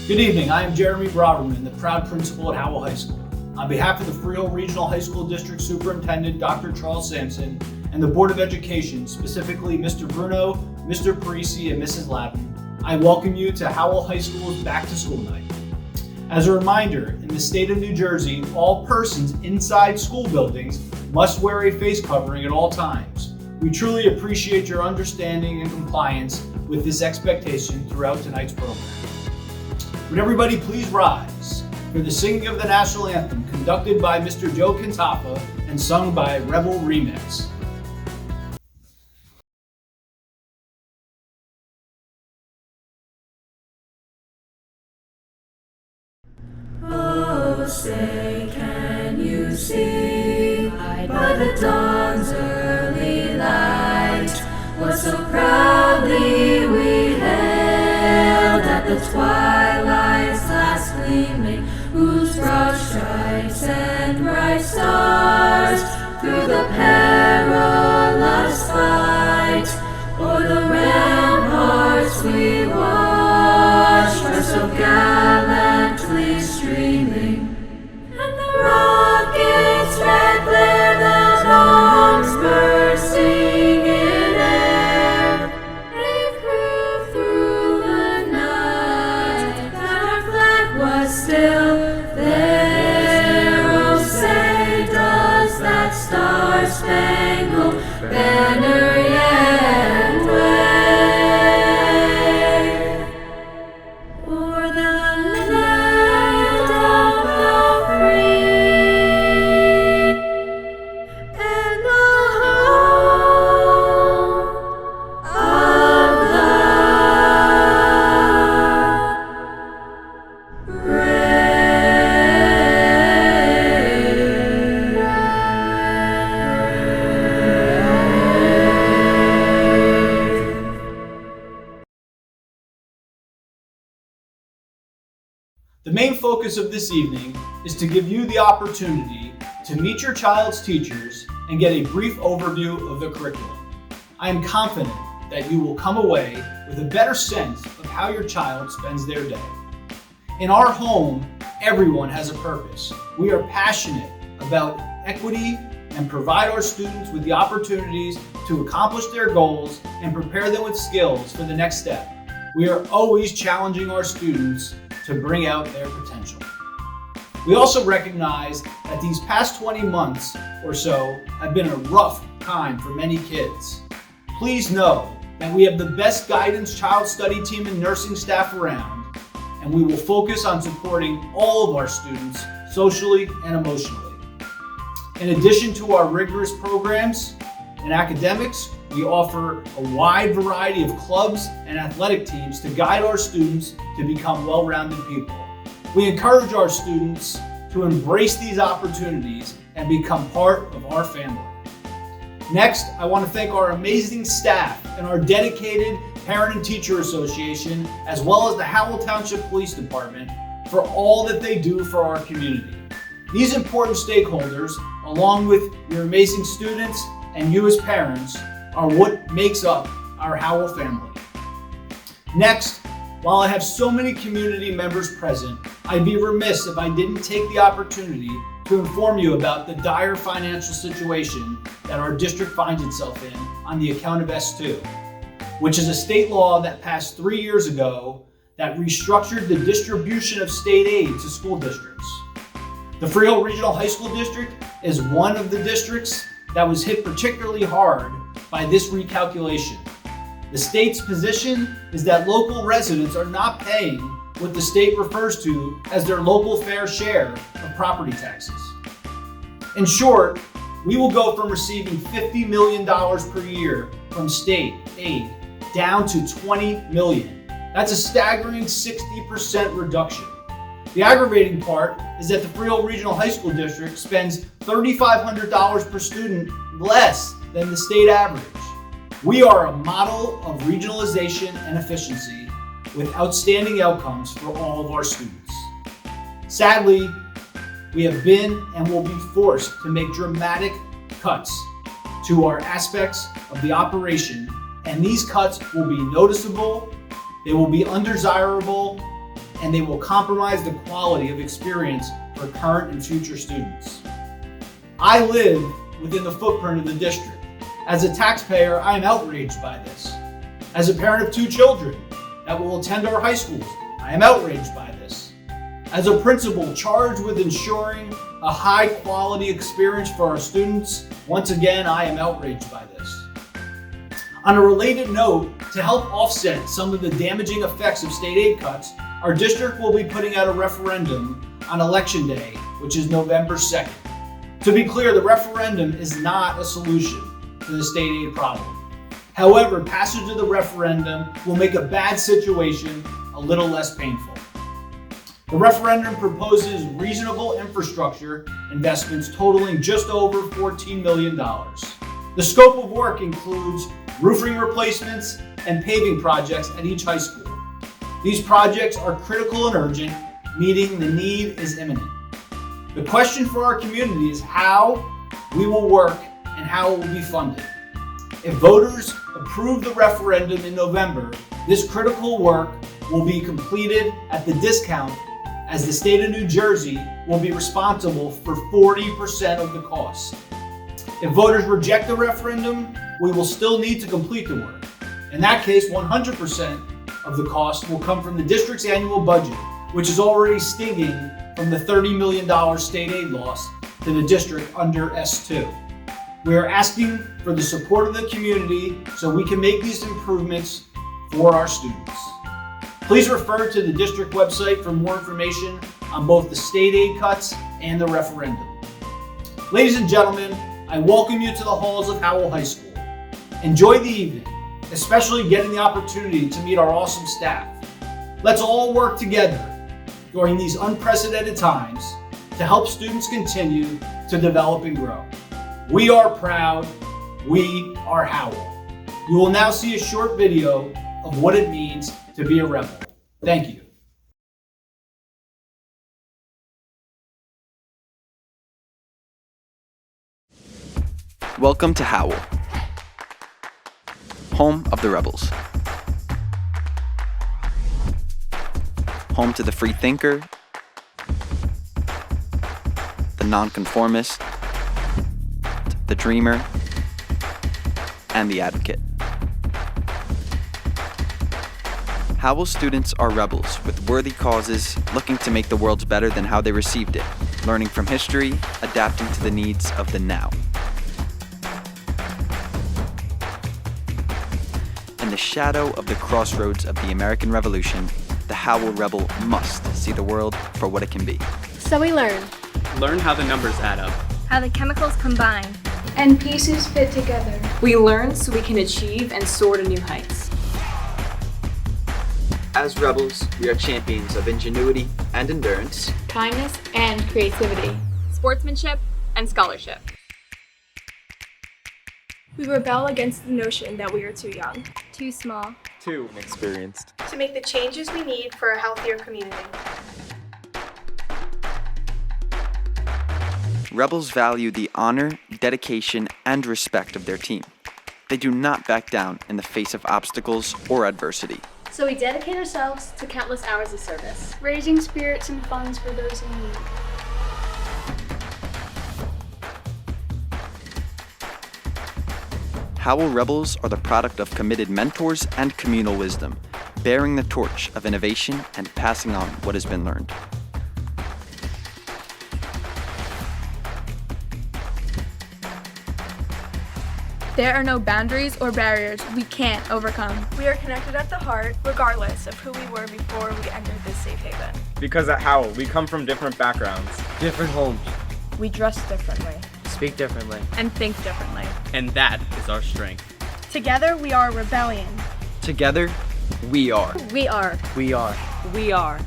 Good evening, I am Jeremy Browerman, the proud principal at Howell High School. On behalf of the Freehold Regional High School District Superintendent, Dr. Charles Sampson, and the Board of Education, specifically Mr. Bruno, Mr. Parisi, and Mrs. Lavin, I welcome you to Howell High School's Back to School Night. As a reminder, in the state of New Jersey, all persons inside school buildings must wear a face covering at all times. We truly appreciate your understanding and compliance with this expectation throughout tonight's program. Would everybody please rise for the singing of the national anthem conducted by Mr. Joe Cantaffa and sung by Rebel Remix. Oh, say, can you see by the dawn's early light what so proudly we hailed at the twilight's last gleaming, whose broad stripes and bright stars through the perilous fight o'er the ramparts we watched are so gallantly streaming, and the rockets' red glare, the bombs bursting in air, they proved through the night that our flag was still there. Oh, say, does that star-spangled banner yet wave o'er the land of the free and the home of the brave? The main focus of this evening is to give you the opportunity to meet your child's teachers and get a brief overview of the curriculum. I am confident that you will come away with a better sense of how your child spends their day. In our home, everyone has a purpose. We are passionate about equity and provide our students with the opportunities to accomplish their goals and prepare them with skills for the next step. We are always challenging our students to bring out their potential. We also recognize that these past 20 months or so have been a rough time for many kids. Please know that we have the best guidance child study team and nursing staff around, and we will focus on supporting all of our students socially and emotionally. In addition to our rigorous programs in academics, we offer a wide variety of clubs and athletic teams to guide our students to become well-rounded people. We encourage our students to embrace these opportunities and become part of our family. Next, I want to thank our amazing staff and our dedicated Parent and Teacher Association, as well as the Howell Township Police Department, for all that they do for our community. These important stakeholders, along with your amazing students and you as parents, are what makes up our Howell family. Next, while I have so many community members present, I'd be remiss if I didn't take the opportunity to inform you about the dire financial situation that our district finds itself in on the account of S2, which is a state law that passed 3 years ago that restructured the distribution of state aid to school districts. The Freehold Regional High School District is one of the districts that was hit particularly hard by this recalculation. The state's position is that local residents are not paying what the state refers to as their local fair share of property taxes. In short, we will go from receiving $50 million per year from state aid down to $20 million. That's a staggering 60% reduction. The aggravating part is that the Freehold Regional High School District spends $3,500 per student less than the state average. We are a model of regionalization and efficiency with outstanding outcomes for all of our students. Sadly, we have been and will be forced to make dramatic cuts to our aspects of the operation, and these cuts will be noticeable, they will be undesirable, and they will compromise the quality of experience for current and future students. I live within the footprint of the district. As a taxpayer, I am outraged by this. As a parent of 2 children that will attend our high schools, I am outraged by this. As a principal charged with ensuring a high quality experience for our students, once again, I am outraged by this. On a related note, to help offset some of the damaging effects of state aid cuts, our district will be putting out a referendum on Election Day, which is November 2nd. To be clear, the referendum is not a solution to the state aid problem. However, passage of the referendum will make a bad situation a little less painful. The referendum proposes reasonable infrastructure investments totaling just over $14 million. The scope of work includes roofing replacements and paving projects at each high school. These projects are critical and urgent, meaning the need is imminent. The question for our community is how we will work and how it will be funded. If voters approve the referendum in November, this critical work will be completed at the discount, as the state of New Jersey will be responsible for 40% of the cost. If voters reject the referendum, we will still need to complete the work. In that case, 100% of the cost will come from the district's annual budget, which is already stinging from the $30 million state aid loss to the district under S2. We are asking for the support of the community so we can make these improvements for our students. Please refer to the district website for more information on both the state aid cuts and the referendum. Ladies and gentlemen, I welcome you to the halls of Howell High School. Enjoy the evening, especially getting the opportunity to meet our awesome staff. Let's all work together during these unprecedented times to help students continue to develop and grow. We are proud. We are Howell. You will now see a short video of what it means to be a rebel. Thank you. Welcome to Howell, home of the rebels. Home to the free thinker, the nonconformist, the dreamer, and the advocate. Howell students are rebels with worthy causes, looking to make the world better than how they received it, learning from history, adapting to the needs of the now. In the shadow of the crossroads of the American Revolution, the Howell rebel must see the world for what it can be. So we learn. Learn how the numbers add up. How the chemicals combine. And pieces fit together. We learn so we can achieve and soar to new heights. As rebels, we are champions of ingenuity and endurance, Kindness and creativity. Sportsmanship and scholarship. We rebel against the notion that we are too young. Too small. Too inexperienced. To make the changes we need for a healthier community. rebels value the honor, dedication, and respect of their team. They do not back down in the face of obstacles or adversity. So we dedicate ourselves to countless hours of service, raising spirits and funds for those in need. Howell Rebels are the product of committed mentors and communal wisdom, bearing the torch of innovation and passing on what has been learned. There are no boundaries or barriers we can't overcome. We are connected at the heart, regardless of who we were before we entered this safe haven. Because at Howell, we come from different backgrounds, different homes. We dress differently, Speak differently, and think differently. and that is our strength. Together we are rebellion. Together, we are. We are. We are. We are.